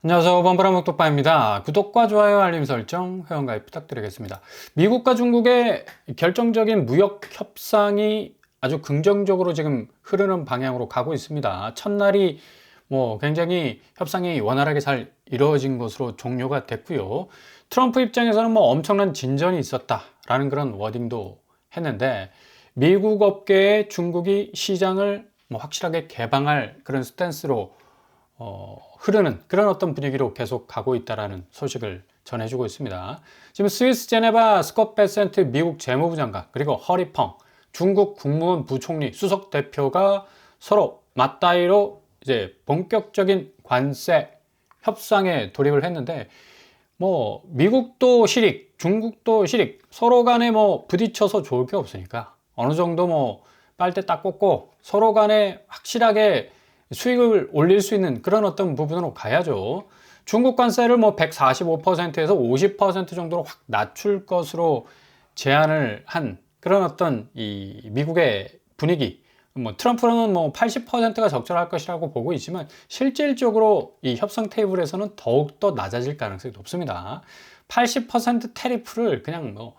안녕하세요. 범바라목독바입니다. 구독과 좋아요, 알림 설정, 회원가입 부탁드리겠습니다. 미국과 중국의 결정적인 무역 협상이 아주 긍정적으로 지금 흐르는 방향으로 가고 있습니다. 첫날이 굉장히 협상이 원활하게 잘 이루어진 것으로 종료가 됐고요. 트럼프 입장에서는 엄청난 진전이 있었다라는 그런 워딩도 했는데, 미국 업계에 중국이 시장을 확실하게 개방할 그런 스탠스로 흐르는 그런 어떤 분위기로 계속 가고 있다라는 소식을 전해주고 있습니다. 지금 스위스 제네바 스콧 베센트 미국 재무부 장관, 그리고 허리펑 중국 국무원 부총리 수석 대표가 서로 맞다이로 이제 본격적인 관세 협상에 돌입을 했는데, 미국도 시릭, 중국도 시릭, 서로 간에 부딪혀서 좋을 게 없으니까 어느 정도 빨대 딱 꽂고 서로 간에 확실하게 수익을 올릴 수 있는 그런 어떤 부분으로 가야죠. 중국 관세를 145%에서 50% 정도로 확 낮출 것으로 제안을 한 그런 어떤 이 미국의 분위기. 트럼프는 80%가 적절할 것이라고 보고 있지만, 실질적으로 이 협상 테이블에서는 더욱더 낮아질 가능성이 높습니다. 80% 테리프를 그냥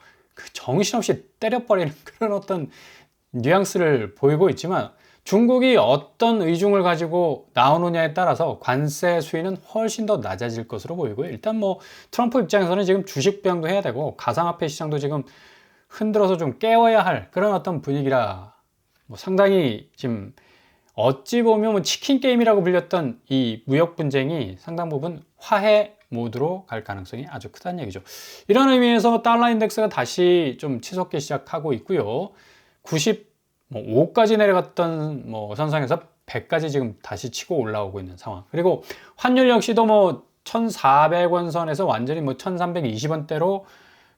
정신없이 때려버리는 그런 어떤 뉘앙스를 보이고 있지만, 중국이 어떤 의중을 가지고 나오느냐에 따라서 관세 수위는 훨씬 더 낮아질 것으로 보이고요. 일단 트럼프 입장에서는 지금 주식 부양도 해야 되고 가상화폐 시장도 지금 흔들어서 좀 깨워야 할 그런 어떤 분위기라, 상당히 지금 어찌 보면 치킨 게임이라고 불렸던 이 무역 분쟁이 상당 부분 화해 모드로 갈 가능성이 아주 크다는 얘기죠. 이런 의미에서 달러 인덱스가 다시 좀 치솟기 시작하고 있고요. 95까지 내려갔던 선상에서 100까지 지금 다시 치고 올라오고 있는 상황. 그리고 환율 역시도 1,400원 선에서 완전히 1,320원대로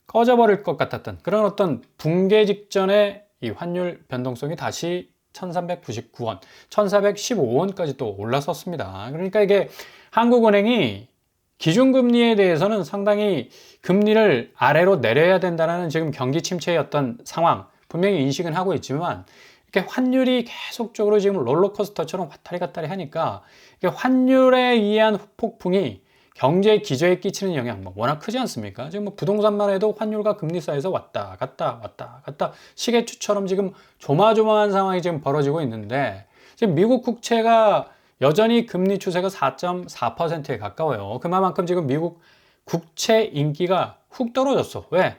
꺼져버릴 것 같았던 그런 어떤 붕괴 직전에 이 환율 변동성이 다시 1,399원, 1,415원까지 또 올라섰습니다. 그러니까 이게 한국은행이 기준금리에 대해서는 상당히 금리를 아래로 내려야 된다는 지금 경기 침체의 어떤 상황, 분명히 인식은 하고 있지만, 이렇게 환율이 계속적으로 지금 롤러코스터처럼 왔다리 갔다리 하니까 환율에 의한 폭풍이 경제 기저에 끼치는 영향 워낙 크지 않습니까? 지금 부동산만 해도 환율과 금리 사이에서 왔다 갔다 왔다 갔다 시계추처럼 지금 조마조마한 상황이 지금 벌어지고 있는데, 지금 미국 국채가 여전히 금리 추세가 4.4%에 가까워요. 그만큼 지금 미국 국채 인기가 훅 떨어졌어. 왜?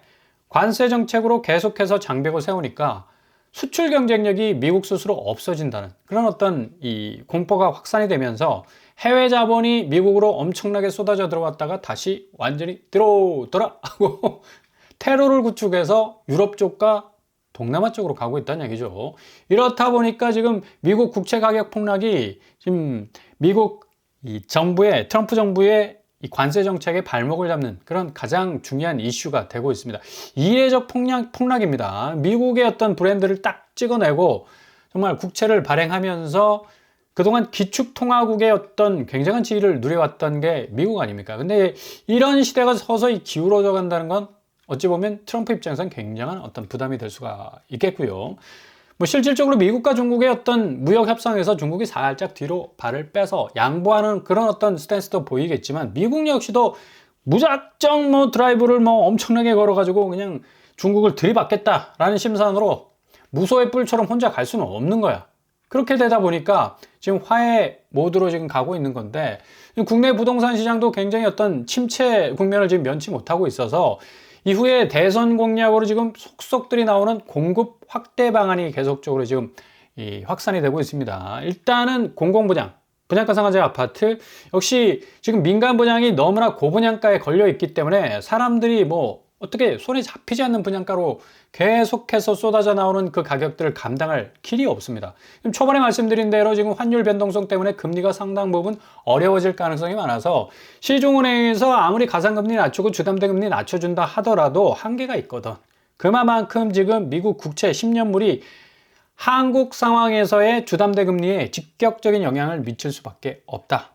관세 정책으로 계속해서 장벽을 세우니까 수출 경쟁력이 미국 스스로 없어진다는 그런 어떤 이 공포가 확산이 되면서 해외 자본이 미국으로 엄청나게 쏟아져 들어왔다가 다시 완전히 들어오더라 하고 테러를 구축해서 유럽 쪽과 동남아 쪽으로 가고 있다는 얘기죠. 이렇다 보니까 지금 미국 국채 가격 폭락이 지금 미국 트럼프 정부의 이 관세 정책의 발목을 잡는 그런 가장 중요한 이슈가 되고 있습니다. 이례적 폭락입니다. 미국의 어떤 브랜드를 딱 찍어내고 정말 국채를 발행하면서 그동안 기축통화국의 어떤 굉장한 지위를 누려왔던 게 미국 아닙니까? 근데 이런 시대가 서서히 기울어져 간다는 건 어찌 보면 트럼프 입장에서는 굉장한 어떤 부담이 될 수가 있겠고요. 실질적으로 미국과 중국의 어떤 무역 협상에서 중국이 살짝 뒤로 발을 빼서 양보하는 그런 어떤 스탠스도 보이겠지만, 미국 역시도 무작정 드라이브를 엄청나게 걸어가지고 그냥 중국을 들이받겠다라는 심산으로 무소의 뿔처럼 혼자 갈 수는 없는 거야. 그렇게 되다 보니까 지금 화해 모드로 지금 가고 있는 건데, 국내 부동산 시장도 굉장히 어떤 침체 국면을 지금 면치 못하고 있어서 이후에 대선 공약으로 지금 속속들이 나오는 공급 확대 방안이 계속적으로 지금 확산이 되고 있습니다. 일단은 공공분양, 분양가 상한제 아파트, 역시 지금 민간 분양이 너무나 고분양가에 걸려 있기 때문에 사람들이 어떻게 손에 잡히지 않는 분양가로 계속해서 쏟아져 나오는 그 가격들을 감당할 길이 없습니다. 초반에 말씀드린 대로 지금 환율 변동성 때문에 금리가 상당 부분 어려워질 가능성이 많아서 시중은행에서 아무리 가상금리 낮추고 주담대금리 낮춰준다 하더라도 한계가 있거든. 그만큼 지금 미국 국채 10년물이 한국 상황에서의 주담대금리에 직격적인 영향을 미칠 수밖에 없다.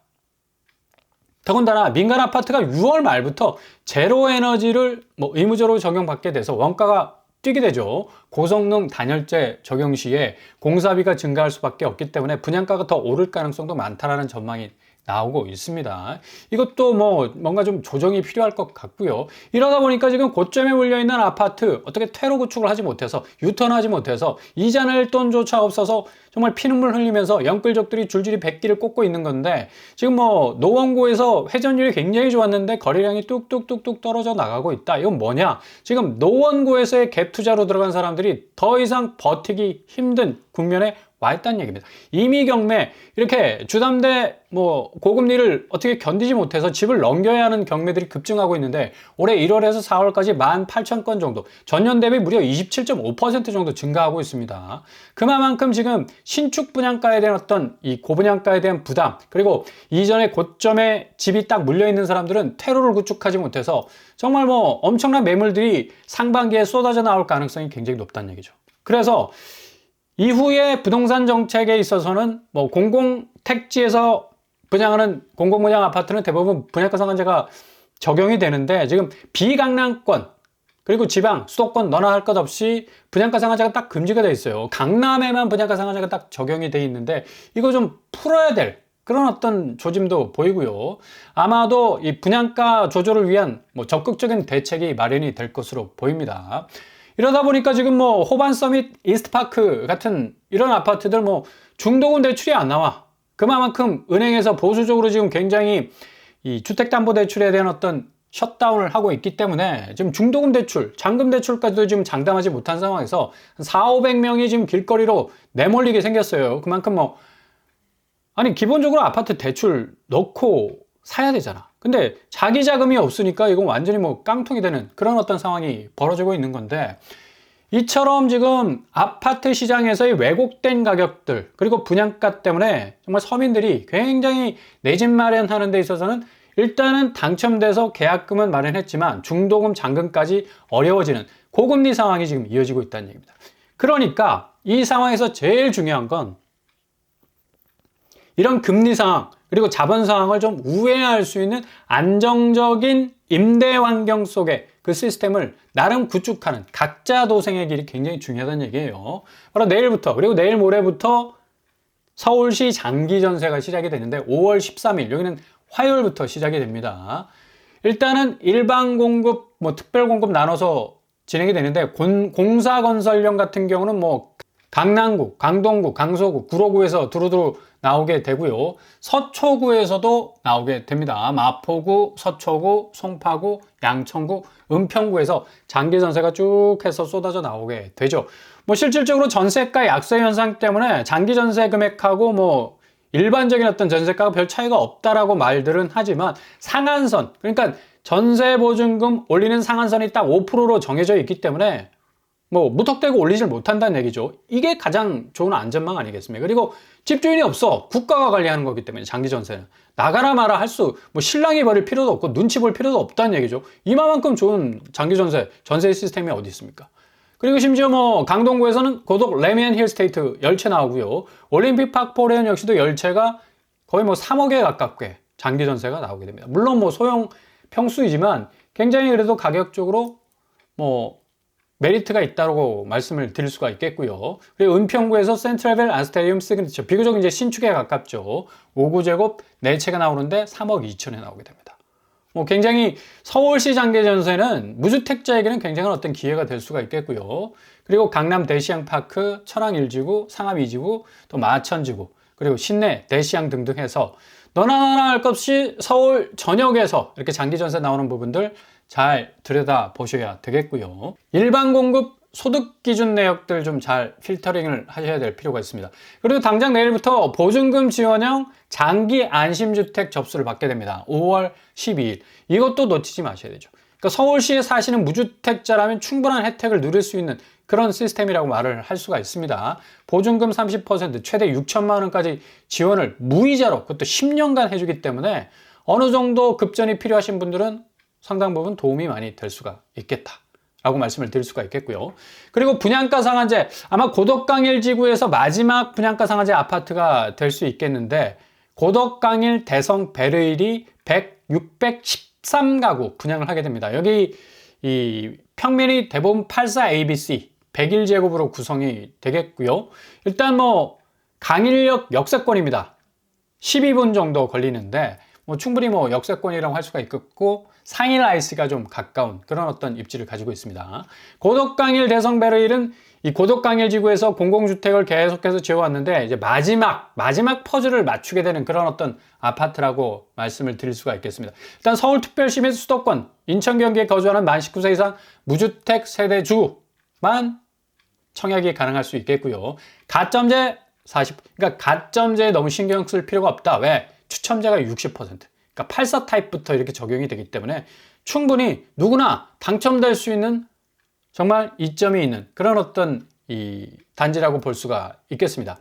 더군다나 민간 아파트가 6월 말부터 제로 에너지를 의무적으로 적용받게 돼서 원가가 뛰게 되죠. 고성능 단열재 적용 시에 공사비가 증가할 수밖에 없기 때문에 분양가가 더 오를 가능성도 많다라는 전망이 나오고 있습니다. 이것도 뭐 뭔가 좀 조정이 필요할 것 같고요. 이러다 보니까 지금 고점에 몰려있는 아파트 어떻게 퇴로 구축을 하지 못해서 유턴하지 못해서 이자 낼 돈조차 없어서 정말 피눈물 흘리면서 영끌족들이 줄줄이 백기를 꽂고 있는 건데, 지금 뭐 노원구에서 회전율이 굉장히 좋았는데 거래량이 뚝뚝뚝뚝 떨어져 나가고 있다. 이건 뭐냐? 지금 노원구에서의 갭 투자로 들어간 사람들이 더 이상 버티기 힘든 국면에 와 있다는 얘기입니다. 이미 경매, 이렇게 주담대 뭐 고금리를 어떻게 견디지 못해서 집을 넘겨야 하는 경매들이 급증하고 있는데, 올해 1월에서 4월까지 18,000건 정도, 전년 대비 무려 27.5% 정도 증가하고 있습니다. 그만큼 지금 신축 분양가에 대한 어떤 이 고분양가에 대한 부담, 그리고 이전에 고점에 집이 딱 물려 있는 사람들은 퇴로를 구축하지 못해서 정말 뭐 엄청난 매물들이 상반기에 쏟아져 나올 가능성이 굉장히 높다는 얘기죠. 그래서 이후에 부동산 정책에 있어서는 뭐 공공택지에서 분양하는 공공분양 아파트는 대부분 분양가 상한제가 적용이 되는데, 지금 비강남권 그리고 지방, 수도권 너나 할 것 없이 분양가 상한제가 딱 금지가 돼 있어요. 강남에만 분양가 상한제가 딱 적용이 돼 있는데, 이거 좀 풀어야 될 그런 어떤 조짐도 보이고요. 아마도 이 분양가 조절을 위한 뭐 적극적인 대책이 마련이 될 것으로 보입니다. 이러다 보니까 지금 뭐 호반 서밋 이스트파크 같은 이런 아파트들 뭐 중도금 대출이 안 나와. 그만큼 은행에서 보수적으로 지금 굉장히 이 주택담보대출에 대한 어떤 셧다운을 하고 있기 때문에 지금 중도금 대출, 잔금 대출까지도 지금 장담하지 못한 상황에서 400~500명이 지금 길거리로 내몰리게 생겼어요. 그만큼 뭐 아니 기본적으로 아파트 대출 넣고 사야 되잖아. 근데 자기 자금이 없으니까 이건 완전히 뭐 깡통이 되는 그런 어떤 상황이 벌어지고 있는 건데, 이처럼 지금 아파트 시장에서의 왜곡된 가격들 그리고 분양가 때문에 정말 서민들이 굉장히 내 집 마련하는 데 있어서는 일단은 당첨돼서 계약금은 마련했지만 중도금, 잔금까지 어려워지는 고금리 상황이 지금 이어지고 있다는 얘기입니다. 그러니까 이 상황에서 제일 중요한 건 이런 금리 상황 그리고 자본 상황을 좀 우회할 수 있는 안정적인 임대 환경 속에 그 시스템을 나름 구축하는 각자 도생의 길이 굉장히 중요하다는 얘기예요. 바로 내일부터, 그리고 내일 모레부터 서울시 장기 전세가 시작이 되는데 5월 13일, 여기는 화요일부터 시작이 됩니다. 일단은 일반 공급, 뭐 특별 공급 나눠서 진행이 되는데, 공사건설령 같은 경우는 뭐 강남구, 강동구, 강서구, 구로구에서 두루두루 나오게 되고요. 서초구에서도 나오게 됩니다. 마포구, 서초구, 송파구, 양천구, 은평구에서 장기 전세가 쭉 해서 쏟아져 나오게 되죠. 뭐 실질적으로 전세가 약세 현상 때문에 장기 전세 금액하고 뭐 일반적인 어떤 전세가가 별 차이가 없다라고 말들은 하지만, 상한선, 그러니까 전세 보증금 올리는 상한선이 딱 5%로 정해져 있기 때문에 뭐 무턱대고 올리질 못한다는 얘기죠. 이게 가장 좋은 안전망 아니겠습니까? 그리고 집주인이 없어. 국가가 관리하는 거기 때문에 장기 전세는 나가라 마라 할 수, 뭐 신랑이 버릴 필요도 없고 눈치 볼 필요도 없다는 얘기죠. 이만큼 좋은 장기 전세 시스템이 어디 있습니까? 그리고 심지어 뭐 강동구에서는 고덕 레미안 힐스테이트 열채 나오고요. 올림픽 파크포레온 역시도 열채가 거의 뭐 3억에 가깝게 장기 전세가 나오게 됩니다. 물론 뭐 소형 평수이지만 굉장히 그래도 가격적으로 뭐 메리트가 있다고 말씀을 드릴 수가 있겠고요. 그리고 은평구에서 센트럴벨 안스테리움 시그니처, 비교적 이제 신축에 가깝죠. 5구제곱 4채가 나오는데 3억 2천에 나오게 됩니다. 뭐 굉장히 서울시 장기 전세는 무주택자에게는 굉장한 어떤 기회가 될 수가 있겠고요. 그리고 강남 대시양파크, 천왕 1지구, 상암 2지구, 또 마천지구, 그리고 신내, 대시양 등등 해서 너나 할 것 없이 서울 전역에서 이렇게 장기 전세 나오는 부분들 잘 들여다 보셔야 되겠고요. 일반 공급 소득 기준 내역들 좀 잘 필터링을 하셔야 될 필요가 있습니다. 그리고 당장 내일부터 보증금 지원형 장기 안심주택 접수를 받게 됩니다. 5월 12일. 이것도 놓치지 마셔야 되죠. 그러니까 서울시에 사시는 무주택자라면 충분한 혜택을 누릴 수 있는 그런 시스템이라고 말을 할 수가 있습니다. 보증금 30%, 최대 6천만 원까지 지원을 무이자로, 그것도 10년간 해주기 때문에 어느 정도 급전이 필요하신 분들은 상당 부분 도움이 많이 될 수가 있겠다 라고 말씀을 드릴 수가 있겠고요. 그리고 분양가 상한제, 아마 고덕강일 지구에서 마지막 분양가 상한제 아파트가 될 수 있겠는데, 고덕강일, 대성, 베르일이 613가구 분양을 하게 됩니다. 여기 이 평면이 대부분 84ABC 101제곱으로 구성이 되겠고요. 일단 뭐 강일역 역세권입니다. 12분 정도 걸리는데 뭐 충분히 뭐 역세권이라고 할 수가 있겠고 상일 IC가 좀 가까운 그런 어떤 입지를 가지고 있습니다. 고덕강일 대성베르일은 이 고덕강일 지구에서 공공주택을 계속해서 지어왔는데 이제 마지막 퍼즐을 맞추게 되는 그런 어떤 아파트라고 말씀을 드릴 수가 있겠습니다. 일단 서울특별시 및 수도권, 인천, 경기에 거주하는 만 19세 이상 무주택 세대주만 청약이 가능할 수 있겠고요. 가점제 40, 그러니까 가점제에 너무 신경 쓸 필요가 없다. 왜? 추첨제가 60%. 그러니까 84 타입부터 이렇게 적용이 되기 때문에 충분히 누구나 당첨될 수 있는 정말 이점이 있는 그런 어떤 이 단지라고 볼 수가 있겠습니다.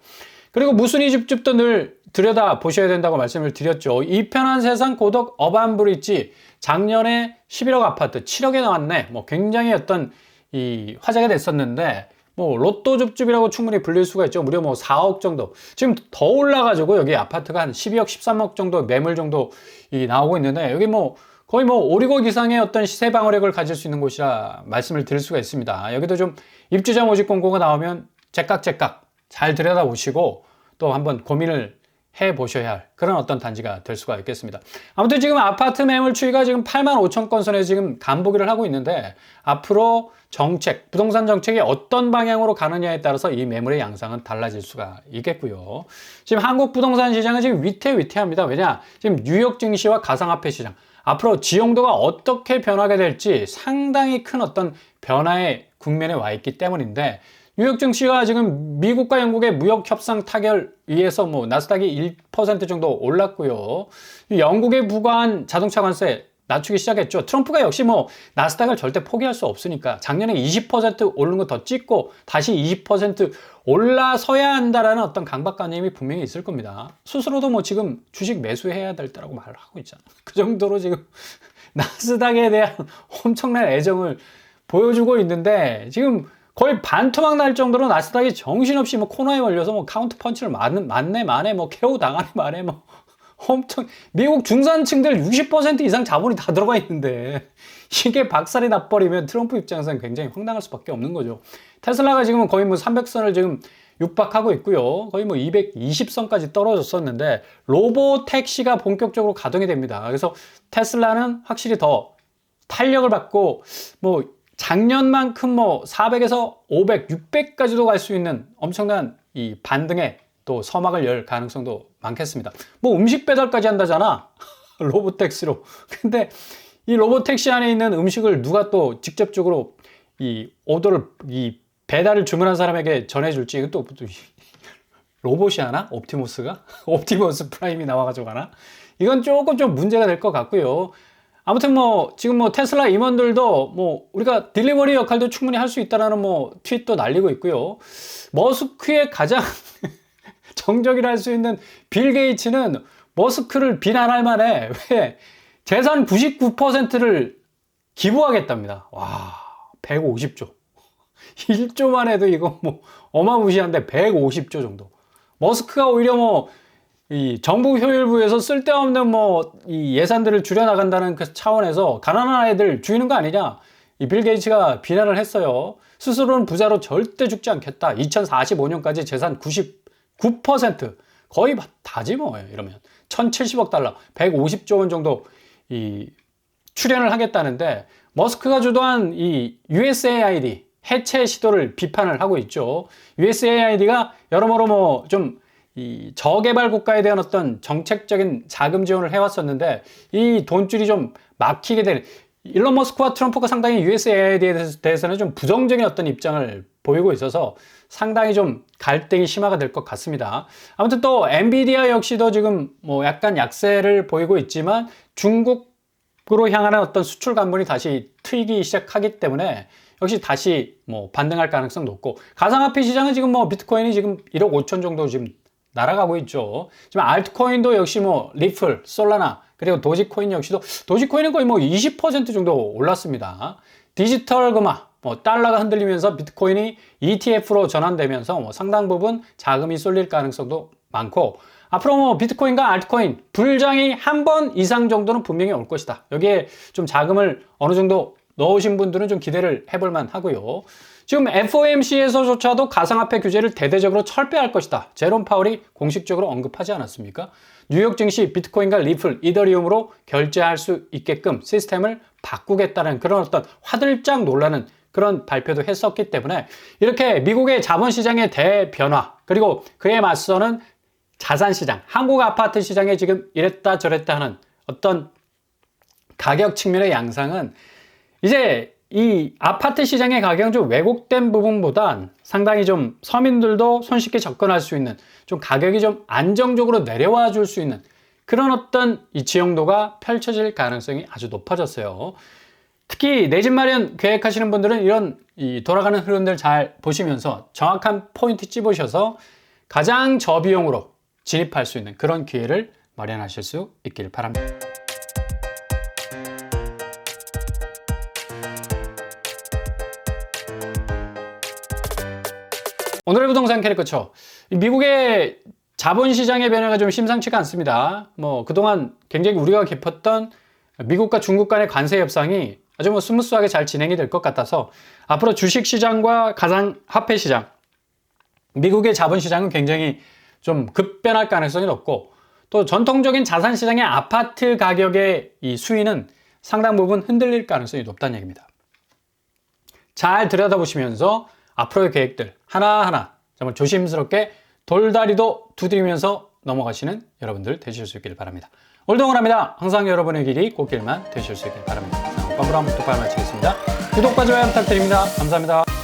그리고 무순위 집집도 늘 들여다 보셔야 된다고 말씀을 드렸죠. 이 편한 세상 고덕 어반브릿지 작년에 11억 아파트 7억에 나왔네. 뭐 굉장히 어떤 이 화제가 됐었는데 뭐 로또 줍줍이라고 충분히 불릴 수가 있죠. 무려 뭐 4억 정도. 지금 더 올라가지고 여기 아파트가 한 12억 13억 정도 매물 정도 이 나오고 있는데 여기 뭐 거의 뭐 오리고 이상의 어떤 시세 방어력을 가질 수 있는 곳이라 말씀을 드릴 수가 있습니다. 여기도 좀 입주자 모집 공고가 나오면 제깍제깍 잘 들여다보시고 또 한번 고민을 해 보셔야 할 그런 어떤 단지가 될 수가 있겠습니다. 아무튼 지금 아파트 매물 추이가 지금 8만 5천 건 선에 지금 간보기를 하고 있는데 앞으로 정책, 부동산 정책이 어떤 방향으로 가느냐에 따라서 이 매물의 양상은 달라질 수가 있겠고요. 지금 한국 부동산 시장은 지금 위태위태합니다. 왜냐? 지금 뉴욕 증시와 가상화폐 시장 앞으로 지용도가 어떻게 변하게 될지 상당히 큰 어떤 변화의 국면에 와 있기 때문인데 뉴욕 증시가 지금 미국과 영국의 무역 협상 타결 위해서 뭐 나스닥이 1% 정도 올랐고요. 영국에 부과한 자동차 관세 낮추기 시작했죠. 트럼프가 역시 뭐 나스닥을 절대 포기할 수 없으니까 작년에 20% 오른 거 더 찍고 다시 20% 올라서야 한다라는 어떤 강박관념이 분명히 있을 겁니다. 스스로도 뭐 지금 주식 매수해야 될 때라고 말을 하고 있잖아. 그 정도로 지금 나스닥에 대한 엄청난 애정을 보여주고 있는데 지금 거의 반토막 날 정도로 나스닥이 정신없이 뭐 코너에 걸려서 뭐 카운트 펀치를 맞네 마네 뭐 KO 당하네 마네 뭐 엄청 미국 중산층들 60% 이상 자본이 다 들어가 있는데 이게 박살이 나버리면 트럼프 입장에서는 굉장히 황당할 수밖에 없는 거죠. 테슬라가 지금은 거의 뭐 300선을 지금 육박하고 있고요. 거의 뭐 220선까지 떨어졌었는데 로보택시가 본격적으로 가동이 됩니다. 그래서 테슬라는 확실히 더 탄력을 받고 뭐 작년만큼 뭐 400에서 500, 600까지도 갈 수 있는 엄청난 이 반등의 또 서막을 열 가능성도 많겠습니다. 뭐 음식 배달까지 한다잖아. 로보택시로. 근데 이 로보택시 안에 있는 음식을 누가 또 직접적으로 이 오더를 이 배달을 주문한 사람에게 전해줄지 이건 또 로봇이 하나? 옵티머스가? 옵티머스 프라임이 나와가지고 하나? 이건 조금 좀 문제가 될 것 같고요. 아무튼 뭐 지금 뭐 테슬라 임원들도 뭐 우리가 딜리버리 역할도 충분히 할 수 있다라는 뭐 트윗도 날리고 있고요. 머스크의 가장 정적이라 할 수 있는 빌 게이츠는 머스크를 비난할 만해. 왜? 재산 99%를 기부하겠답니다. 와, 150조. 1조만 해도 이거 뭐 어마무시한데 150조 정도. 머스크가 오히려 뭐 이 정부 효율부에서 쓸데없는 뭐 이 예산들을 줄여나간다는 그 차원에서 가난한 아이들 죽이는 거 아니냐. 이 빌 게이츠가 비난을 했어요. 스스로는 부자로 절대 죽지 않겠다. 2045년까지 재산 99% 거의 다지 뭐 이러면 1070억 달러 150조 원 정도 이 출연을 하겠다는데 머스크가 주도한 이 USAID 해체 시도를 비판을 하고 있죠. USAID가 여러모로 뭐 좀 이 저개발 국가에 대한 어떤 정책적인 자금 지원을 해왔었는데 이 돈줄이 좀 막히게 되는 일론 머스크와 트럼프가 상당히 USAID에 대해서는 좀 부정적인 어떤 입장을 보이고 있어서 상당히 좀 갈등이 심화가 될 것 같습니다. 아무튼 또 엔비디아 역시도 지금 뭐 약간 약세를 보이고 있지만 중국으로 향하는 어떤 수출 관문이 다시 트이기 시작하기 때문에 역시 다시 뭐 반등할 가능성 높고 가상화폐 시장은 지금 뭐 비트코인이 지금 1억 5천 정도 지금 날아가고 있죠. 지금 알트코인도 역시 뭐 리플, 솔라나 그리고 도지코인 역시도 도지코인은 거의 뭐 20% 정도 올랐습니다. 디지털 금화, 뭐 달러가 흔들리면서 비트코인이 ETF로 전환되면서 뭐 상당 부분 자금이 쏠릴 가능성도 많고 앞으로 뭐 비트코인과 알트코인 불장이 한 번 이상 정도는 분명히 올 것이다. 여기에 좀 자금을 어느 정도 넣으신 분들은 좀 기대를 해볼 만 하고요. 지금 FOMC에서조차도 가상화폐 규제를 대대적으로 철폐할 것이다. 제롬 파월이 공식적으로 언급하지 않았습니까? 뉴욕 증시 비트코인과 리플, 이더리움으로 결제할 수 있게끔 시스템을 바꾸겠다는 그런 어떤 화들짝 놀라는 그런 발표도 했었기 때문에 이렇게 미국의 자본시장의 대변화 그리고 그에 맞서는 자산시장, 한국 아파트 시장에 지금 이랬다 저랬다 하는 어떤 가격 측면의 양상은 이제 이 아파트 시장의 가격은 좀 왜곡된 부분보단 상당히 좀 서민들도 손쉽게 접근할 수 있는 좀 가격이 좀 안정적으로 내려와 줄 수 있는 그런 어떤 이 지형도가 펼쳐질 가능성이 아주 높아졌어요. 특히 내 집 마련 계획하시는 분들은 이런 이 돌아가는 흐름들 잘 보시면서 정확한 포인트 찝으셔서 가장 저비용으로 진입할 수 있는 그런 기회를 마련하실 수 있길 바랍니다. 오늘의 부동산 캐릭터처 미국의 자본시장의 변화가 좀 심상치가 않습니다. 그동안 굉장히 우려가 깊었던 미국과 중국 간의 관세 협상이 아주 스무스하게 잘 진행이 될 것 같아서 앞으로 주식시장과 가상화폐 시장, 미국의 자본시장은 굉장히 좀 급변할 가능성이 높고 또 전통적인 자산시장의 아파트 가격의 이 수위는 상당 부분 흔들릴 가능성이 높다는 얘기입니다. 잘 들여다보시면서 앞으로의 계획들 하나하나 정말 조심스럽게 돌다리도 두드리면서 넘어가시는 여러분들 되실 수 있길 바랍니다. 오늘도 응원합니다. 항상 여러분의 길이 꽃길만 되실 수 있길 바랍니다. 오빠부랑 독발 마치겠습니다. 구독과 좋아요 부탁드립니다. 감사합니다.